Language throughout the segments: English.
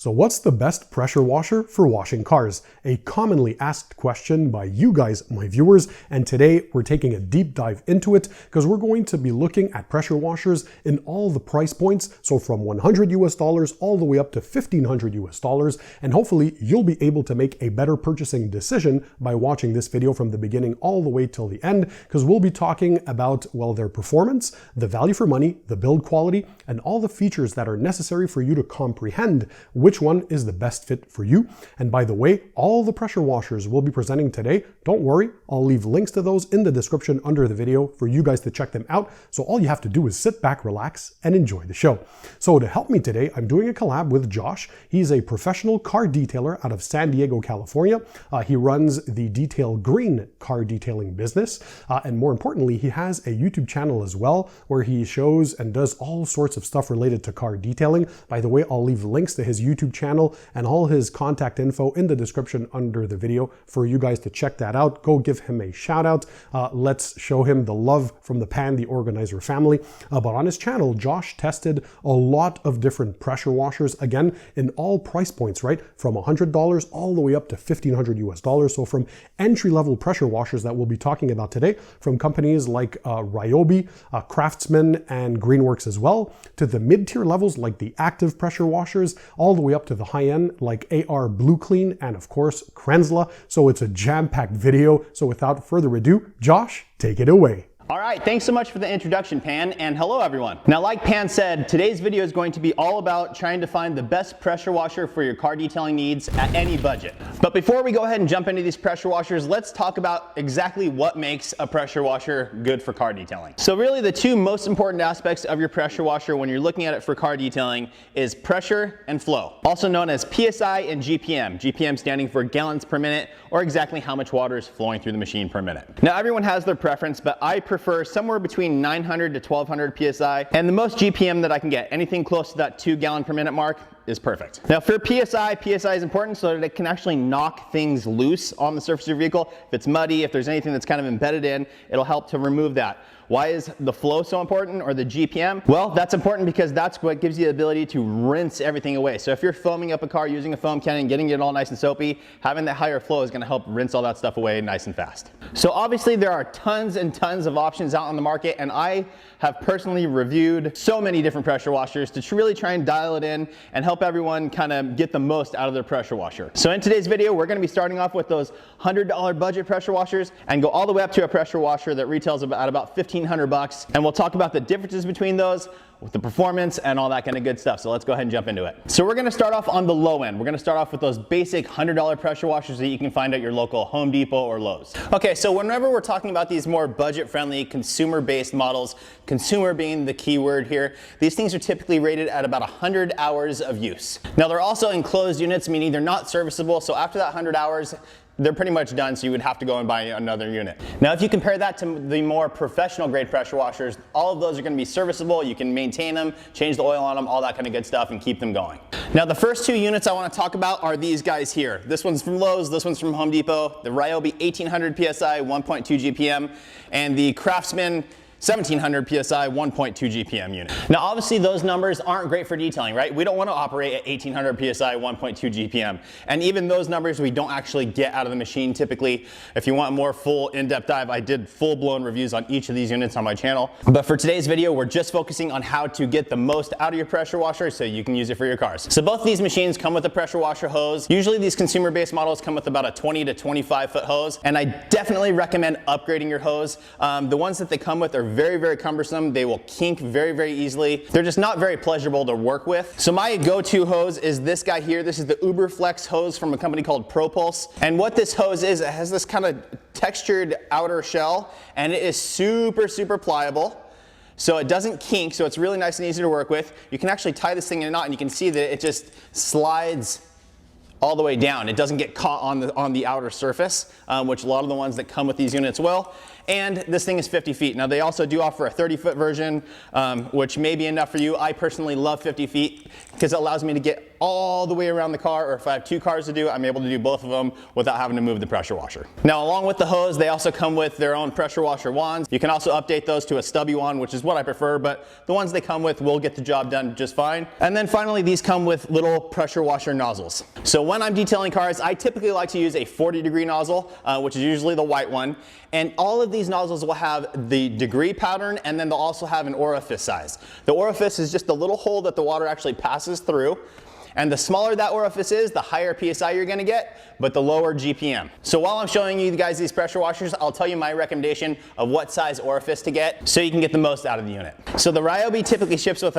So what's the best pressure washer for washing cars? A commonly asked question by you guys, my viewers, and today we're taking a deep dive into it because we're going to be looking at pressure washers in all the price points, so from $100 all the way up to $1,500, and hopefully you'll be able to make a better purchasing decision by watching this video from the beginning all the way till the end, because we'll be talking about, well, their performance, the value for money, the build quality, and all the features that are necessary for you to comprehend which one is the best fit for you. And by the way, all the pressure washers we'll be presenting today, don't worry, I'll leave links to those in the description under the video for you guys to check them out. So all you have to do is sit back, relax, and enjoy the show. So to help me today, I'm doing a collab with Josh. He's a professional car detailer out of San Diego, California. He runs the Detail Green car detailing business. And more importantly, he has a YouTube channel as well, where he shows and does all sorts of stuff related to car detailing. By the way, I'll leave links to his YouTube channel and all his contact info in the description under the video for you guys to check that out. Go give him a shout out. Let's show him the love from the Pan TheOrganizer family. But on his channel, Josh tested a lot of different pressure washers, again, in all price points, right? From $100 all the way up to $1,500. So from entry-level pressure washers that we'll be talking about today, from companies like Ryobi, Craftsman, and Greenworks as well, to the mid-tier levels like the active pressure washers, all the way up to the high-end like AR Blue Clean, and of course Kranzle. So it's a jam-packed video. So without further ado, Josh, take it away. All right, thanks so much for the introduction, Pan, and hello everyone. Now, like Pan said, today's video is going to be all about trying to find the best pressure washer for your car detailing needs at any budget. But before we go ahead and jump into these pressure washers, let's talk about exactly what makes a pressure washer good for car detailing. So really the two most important aspects of your pressure washer when you're looking at it for car detailing is pressure and flow, also known as PSI and GPM. GPM standing for gallons per minute, or exactly how much water is flowing through the machine per minute. Now, everyone has their preference, but I prefer somewhere between 900 to 1200 PSI, and the most GPM that I can get, anything close to that 2 gallon per minute mark, is perfect. Now for PSI is important so that it can actually knock things loose on the surface of your vehicle. If it's muddy, if there's anything that's kind of embedded in, it'll help to remove that. Why is the flow so important, or the GPM? Well, that's important because that's what gives you the ability to rinse everything away. So if you're foaming up a car using a foam cannon, getting it all nice and soapy, having that higher flow is gonna help rinse all that stuff away nice and fast. So obviously there are tons and tons of options out on the market, and I have personally reviewed so many different pressure washers to really try and dial it in and help everyone kind of get the most out of their pressure washer. So in today's video, we're gonna be starting off with those $100 budget pressure washers and go all the way up to a pressure washer that retails at about $1,500, and we'll talk about the differences between those, with the performance and all that kind of good stuff. So let's go ahead and jump into it. So we're gonna start off on the low end. We're gonna start off with those basic $100 pressure washers that you can find at your local Home Depot or Lowe's. Okay, so whenever we're talking about these more budget-friendly, consumer-based models, consumer being the key word here, these things are typically rated at about 100 hours of use. Now they're also enclosed units, meaning they're not serviceable, so after that 100 hours, they're pretty much done, so you would have to go and buy another unit. Now, if you compare that to the more professional grade pressure washers, all of those are gonna be serviceable. You can maintain them, change the oil on them, all that kind of good stuff, and keep them going. Now, the first two units I wanna talk about are these guys here. This one's from Lowe's, this one's from Home Depot, the Ryobi 1800 PSI, 1.2 GPM, and the Craftsman 1700 PSI 1.2 GPM unit. Now obviously those numbers aren't great for detailing, right? We don't want to operate at 1800 PSI 1.2 GPM. And even those numbers we don't actually get out of the machine typically. If you want more full in-depth dive, I did full-blown reviews on each of these units on my channel. But for today's video, we're just focusing on how to get the most out of your pressure washer so you can use it for your cars. So both these machines come with a pressure washer hose. Usually these consumer-based models come with about a 20 to 25 foot hose. And I definitely recommend upgrading your hose. The ones that they come with are very, very cumbersome. They will kink very, very easily. They're just not very pleasurable to work with. So my go-to hose is this guy here. This is the Uberflex hose from a company called ProPulse. And what this hose is, it has this kind of textured outer shell, and it is super, super pliable. So it doesn't kink, so it's really nice and easy to work with. You can actually tie this thing in a knot, and you can see that it just slides all the way down. It doesn't get caught on the outer surface, which a lot of the ones that come with these units will. and this thing is 50 feet. Now they also do offer a 30-foot version, which may be enough for you. I personally love 50 feet because it allows me to get all the way around the car, or if I have 2 cars to do, I'm able to do both of them without having to move the pressure washer. Now, along with the hose, they also come with their own pressure washer wands. You can also update those to a stubby wand, which is what I prefer, but the ones they come with will get the job done just fine. And then finally, these come with little pressure washer nozzles. So when I'm detailing cars, I typically like to use a 40-degree nozzle, which is usually the white one. And all of these nozzles will have the degree pattern, and then they'll also have an orifice size. The orifice is just the little hole that the water actually passes through. And the smaller that orifice is, the higher PSI you're gonna get, but the lower GPM. So while I'm showing you guys these pressure washers, I'll tell you my recommendation of what size orifice to get so you can get the most out of the unit. So the Ryobi typically ships with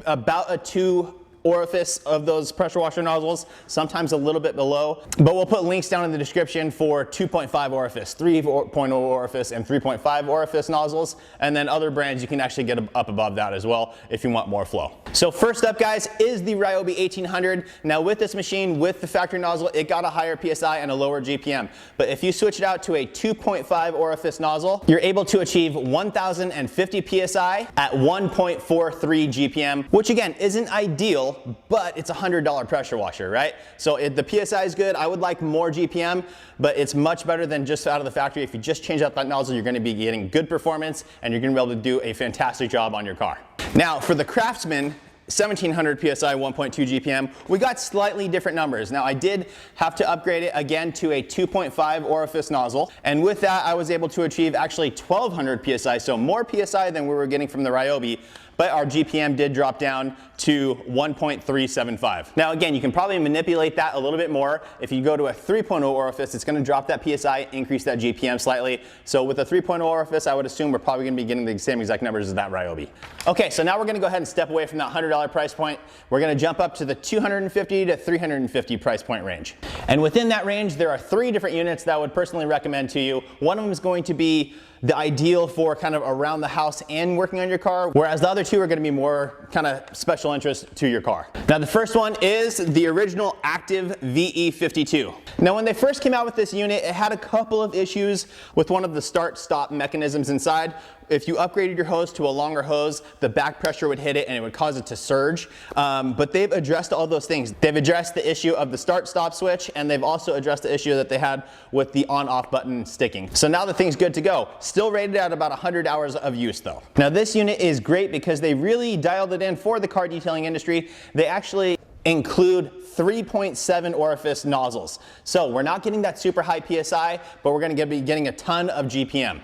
about a 2 orifice of those pressure washer nozzles, sometimes a little bit below, but we'll put links down in the description for 2.5 orifice, 3.0 orifice, and 3.5 orifice nozzles, and then other brands you can actually get up above that as well if you want more flow. So first up, guys, is the Ryobi 1800. Now with this machine, with the factory nozzle, it got a higher PSI and a lower GPM, but if you switch it out to a 2.5 orifice nozzle, you're able to achieve 1050 PSI at 1.43 GPM, which again isn't ideal, but it's a $100 pressure washer, right? So the PSI is good. I would like more GPM, but it's much better than just out of the factory. If you just change out that nozzle, you're gonna be getting good performance and you're gonna be able to do a fantastic job on your car. Now for the Craftsman 1700 PSI, 1.2 GPM, we got slightly different numbers. Now I did have to upgrade it again to a 2.5 orifice nozzle, and with that I was able to achieve actually 1200 PSI, so more PSI than we were getting from the Ryobi, but our GPM did drop down to 1.375. Now again, you can probably manipulate that a little bit more. If you go to a 3.0 orifice, it's gonna drop that PSI, increase that GPM slightly. So with a 3.0 orifice, I would assume we're probably gonna be getting the same exact numbers as that Ryobi. Okay, so now we're gonna go ahead and step away from that $100 price point. We're gonna jump up to the 250 to 350 price point range. And within that range, there are 3 different units that I would personally recommend to you. One of them is going to be the ideal for kind of around the house and working on your car, whereas the other 2 are gonna be more kind of special interest to your car. Now the first one is the original Active VE52. Now when they first came out with this unit, it had a couple of issues with one of the start-stop mechanisms inside. If you upgraded your hose to a longer hose, the back pressure would hit it and it would cause it to surge. But they've addressed all those things. They've addressed the issue of the start-stop switch, and they've also addressed the issue that they had with the on-off button sticking. So now the thing's good to go. Still rated at about 100 hours of use though. Now this unit is great because they really dialed it in for the car detailing industry. They actually include 3.7 orifice nozzles. So we're not getting that super high PSI, but we're gonna be getting a ton of GPM.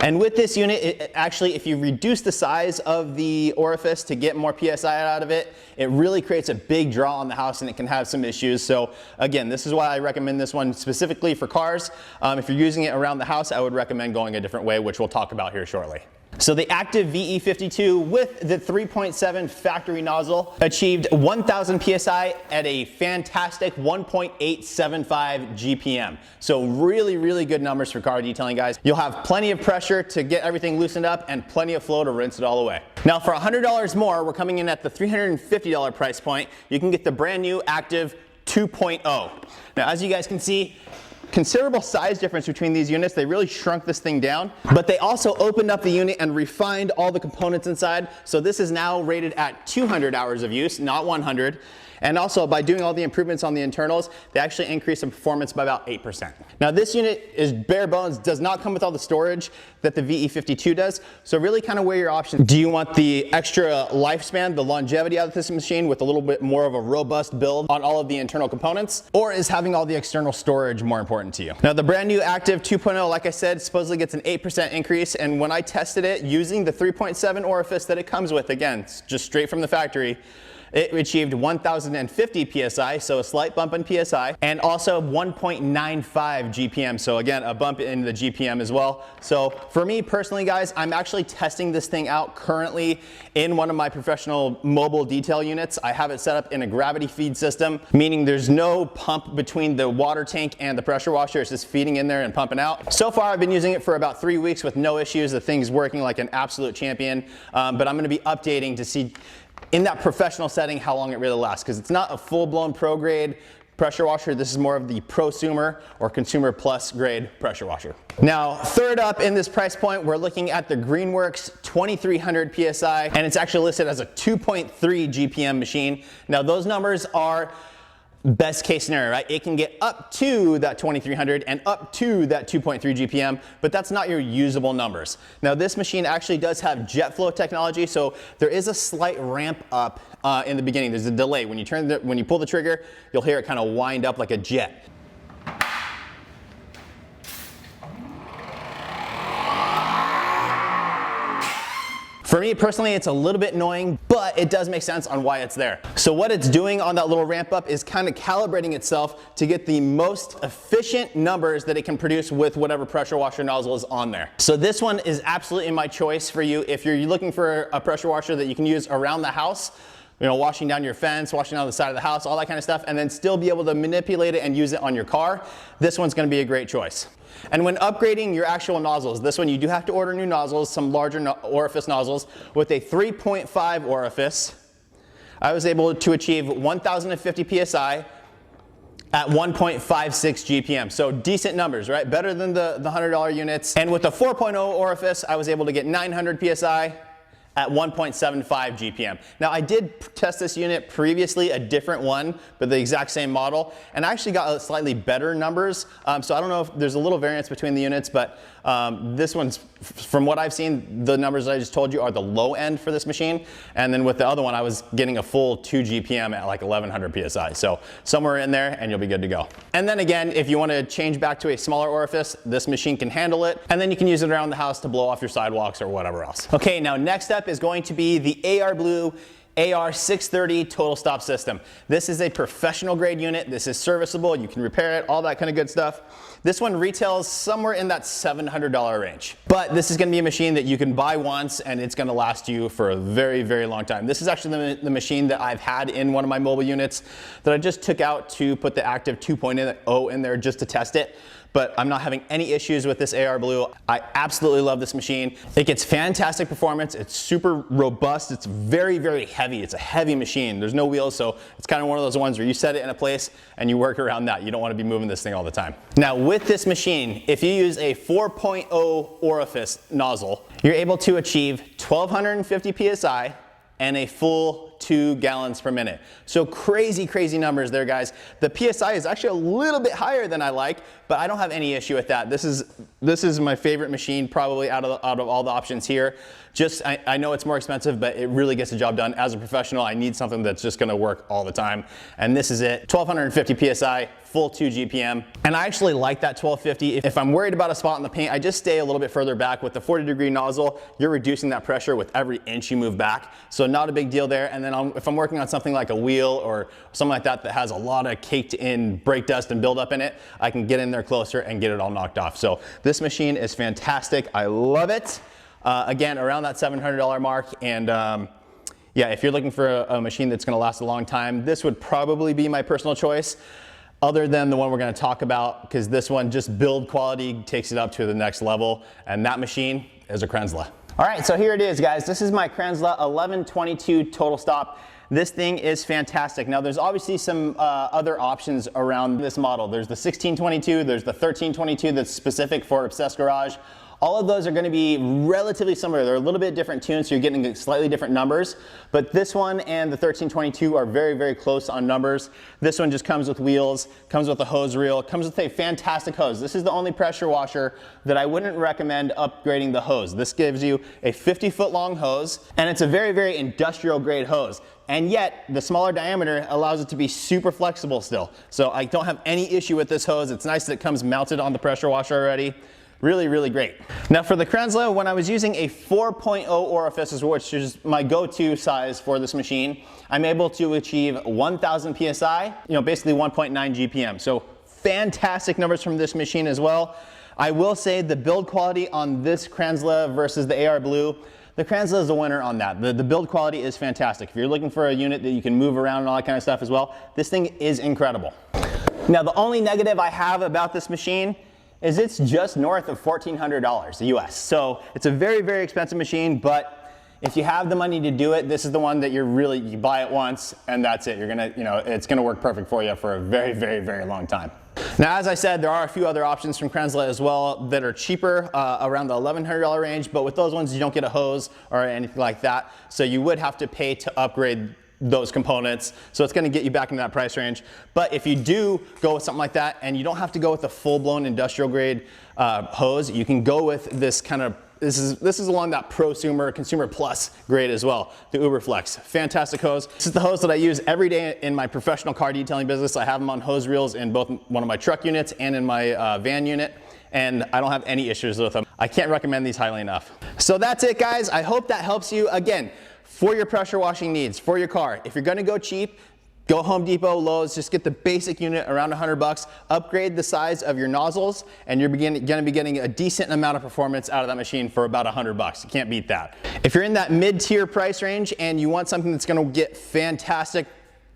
And with this unit, actually, if you reduce the size of the orifice to get more PSI out of it, it really creates a big draw on the house and it can have some issues. So again, this is why I recommend this one specifically for cars. If you're using it around the house, I would recommend going a different way, which we'll talk about here shortly. So the Active VE52 with the 3.7 factory nozzle achieved 1000 PSI at a fantastic 1.875 GPM. So really, really good numbers for car detailing, guys. You'll have plenty of pressure to get everything loosened up and plenty of flow to rinse it all away. Now for $100 more, we're coming in at the $350 price point. You can get the brand new Active 2.0. Now as you guys can see, considerable size difference between these units. They really shrunk this thing down, but they also opened up the unit and refined all the components inside. So this is now rated at 200 hours of use, not 100. And also by doing all the improvements on the internals, they actually increase the performance by about 8%. Now this unit is bare bones, does not come with all the storage that the VE52 does. So really kind of weigh your options. Do you want the extra lifespan, the longevity out of this machine with a little bit more of a robust build on all of the internal components? Or is having all the external storage more important to you? Now the brand new Active 2.0, like I said, supposedly gets an 8% increase. And when I tested it using the 3.7 orifice that it comes with, again, it's just straight from the factory, it achieved 1050 PSI, so a slight bump in PSI, and also 1.95 GPM, so again, a bump in the GPM as well. So for me personally, guys, I'm actually testing this thing out currently in one of my professional mobile detail units. I have it set up in a gravity feed system, meaning there's no pump between the water tank and the pressure washer. It's just feeding in there and pumping out. So far, I've been using it for about 3 weeks with no issues. The thing's working like an absolute champion, but I'm gonna be updating to see in that professional setting how long it really lasts, because it's not a full-blown pro grade pressure washer. This is more of the prosumer or consumer plus grade pressure washer. Now, third up in this price point, we're looking at the Greenworks 2300 PSI, and it's actually listed as a 2.3 GPM machine. Now, those numbers are best case scenario, right? It can get up to that 2300 and up to that 2.3 GPM, but that's not your usable numbers. Now, this machine actually does have jet flow technology, so there is a slight ramp up in the beginning. There's a delay. When you pull the trigger, you'll hear it kind of wind up like a jet. For me personally, it's a little bit annoying, but it does make sense on why it's there. So what it's doing on that little ramp up is kind of calibrating itself to get the most efficient numbers that it can produce with whatever pressure washer nozzle is on there. So this one is absolutely my choice for you if you're looking for a pressure washer that you can use around the house, you know, washing down your fence, washing down the side of the house, all that kind of stuff, and then still be able to manipulate it and use it on your car. This one's gonna be a great choice. And when upgrading your actual nozzles, this one you do have to order new nozzles, some larger orifice nozzles. With a 3.5 orifice, I was able to achieve 1050 PSI at 1.56 GPM. So decent numbers, right? Better than the $100 units. And with the 4.0 orifice, I was able to get 900 PSI at 1.75 GPM. Now, I did test this unit previously, a different one, but the exact same model, and I actually got slightly better numbers. So I don't know if there's a little variance between the units, but this one's, from what I've seen, the numbers I just told you are the low end for this machine. And then with the other one, I was getting a full 2 GPM at like 1100 PSI. So somewhere in there and you'll be good to go. And then again, if you want to change back to a smaller orifice, this machine can handle it. And then you can use it around the house to blow off your sidewalks or whatever else. Okay, now next up is going to be the AR Blue AR630 total stop system. This is a professional grade unit. This is serviceable. You can repair it, all that kind of good stuff. This one retails somewhere in that $700 range. But this is going to be a machine that you can buy once and it's going to last you for a very, very long time. This is actually the machine that I've had in one of my mobile units that I just took out to put the active 2.0 in there just to test it. But I'm not having any issues with this AR Blue. I absolutely love this machine. It gets fantastic performance. It's super robust. It's very, very heavy. It's a heavy machine. There's no wheels, so it's kind of one of those ones where you set it in a place and you work around that. You don't want to be moving this thing all the time. Now, with this machine, if you use a 4.0 orifice nozzle, you're able to achieve 1250 PSI and a full 2 gallons per minute. So crazy, crazy numbers there, guys. The PSI is actually a little bit higher than I like, but I don't have any issue with that. This is my favorite machine probably out of all the options here. Just, I know it's more expensive, but it really gets the job done. As a professional, I need something that's just gonna work all the time. And this is it, 1250 PSI, full 2 GPM. And I actually like that 1250. If I'm worried about a spot in the paint, I just stay a little bit further back. With the 40-degree nozzle, you're reducing that pressure with every inch you move back. So not a big deal there. And then if I'm working on something like a wheel or something like that that has a lot of caked in brake dust and buildup in it, I can get in there closer and get it all knocked off. So this machine is fantastic. I love it. Again, around that $700 mark. And yeah, if you're looking for a machine that's gonna last a long time, this would probably be my personal choice, other than the one we're gonna talk about, because this one, just build quality takes it up to the next level. And that machine is a Kranzle. All right, so here it is, guys. This is my Kranzle 1122 total stop. This thing is fantastic. Now, there's obviously some other options around this model. There's the 1622, there's the 1322 that's specific for Obsessed Garage. All of those are going to be relatively similar. They're a little bit different tunes, so you're getting slightly different numbers. But this one and the 1322 are very, very close on numbers. This one just comes with wheels, comes with a hose reel, comes with a fantastic hose. This is the only pressure washer that I wouldn't recommend upgrading the hose. This gives you a 50-foot long hose, and it's a very, very industrial grade hose. And yet, the smaller diameter allows it to be super flexible still. So I don't have any issue with this hose. It's nice that it comes mounted on the pressure washer already. Really, really great. Now for the Kranzle, when I was using a 4.0 orifice, which is my go-to size for this machine, I'm able to achieve 1000 PSI, basically 1.9 GPM. So fantastic numbers from this machine as well. I will say the build quality on this Kranzle versus the AR Blue, the Kranzle is the winner on that. The build quality is fantastic. If you're looking for a unit that you can move around and all that kind of stuff as well, this thing is incredible. Now the only negative I have about this machine is it's just north of $1,400 US. So it's a very, very expensive machine, but If you have the money to do it, this is the one that you buy it once and that's it. You're gonna, it's gonna work perfect for you for a very, very, very long time. Now, as I said, there are a few other options from Kranzle as well that are cheaper, around the $1,100 range, but with those ones, you don't get a hose or anything like that. So you would have to pay to upgrade those components. So it's gonna get you back into that price range. But if you do go with something like that and you don't have to go with a full-blown industrial grade hose, you can go with this kind of, this is along that prosumer, consumer plus grade as well, the Uberflex. Fantastic hose. This is the hose that I use every day in my professional car detailing business. I have them on hose reels in both one of my truck units and in my van unit, and I don't have any issues with them. I can't recommend these highly enough. So that's it, guys. I hope that helps you. Again, for your pressure washing needs, for your car, if you're gonna go cheap, go Home Depot, Lowe's, just get the basic unit around 100 bucks, upgrade the size of your nozzles, and you're gonna be getting a decent amount of performance out of that machine for about 100 bucks. You can't beat that. If you're in that mid-tier price range and you want something that's gonna get fantastic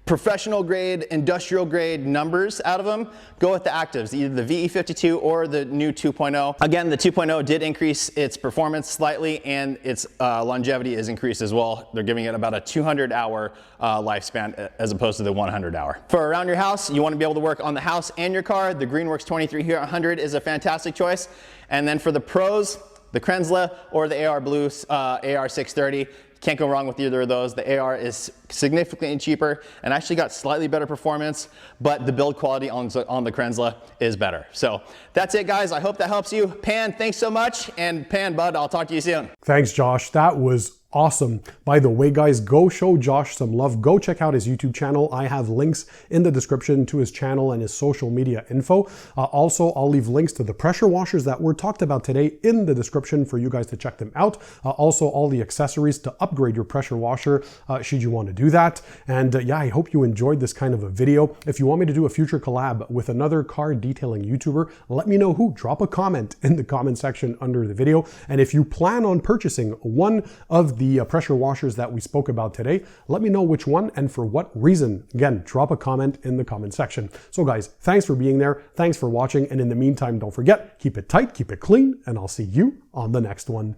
professional grade, industrial grade numbers out of them, go with the actives, either the VE52 or the new 2.0. Again, the 2.0 did increase its performance slightly and its longevity is increased as well. They're giving it about a 200-hour lifespan as opposed to the 100-hour. For around your house, you want to be able to work on the house and your car, the Greenworks 2300 is a fantastic choice. And then for the pros, the Kranzle or the AR Blue AR630. Can't go wrong with either of those. The AR is significantly cheaper and actually got slightly better performance, but the build quality on the Kranzle is better. So that's it, guys. I hope that helps you. Pan, thanks so much. And Pan, bud, I'll talk to you soon. Thanks, Josh. That was awesome. By the way, guys, go show Josh some love. Go check out his YouTube channel. I have links in the description to his channel and his social media info. Also, I'll leave links to the pressure washers that were talked about today in the description for you guys to check them out. Also, all the accessories to upgrade your pressure washer should you want to do that. And yeah, I hope you enjoyed this kind of a video. If you want me to do a future collab with another car detailing YouTuber, let me know who. Drop a comment in the comment section under the video. And if you plan on purchasing one of the pressure washers that we spoke about today, let me know which one and for what reason. Again, drop a comment in the comment section. So guys, thanks for being there. Thanks for watching. And in the meantime, don't forget, keep it tight, keep it clean, and I'll see you on the next one.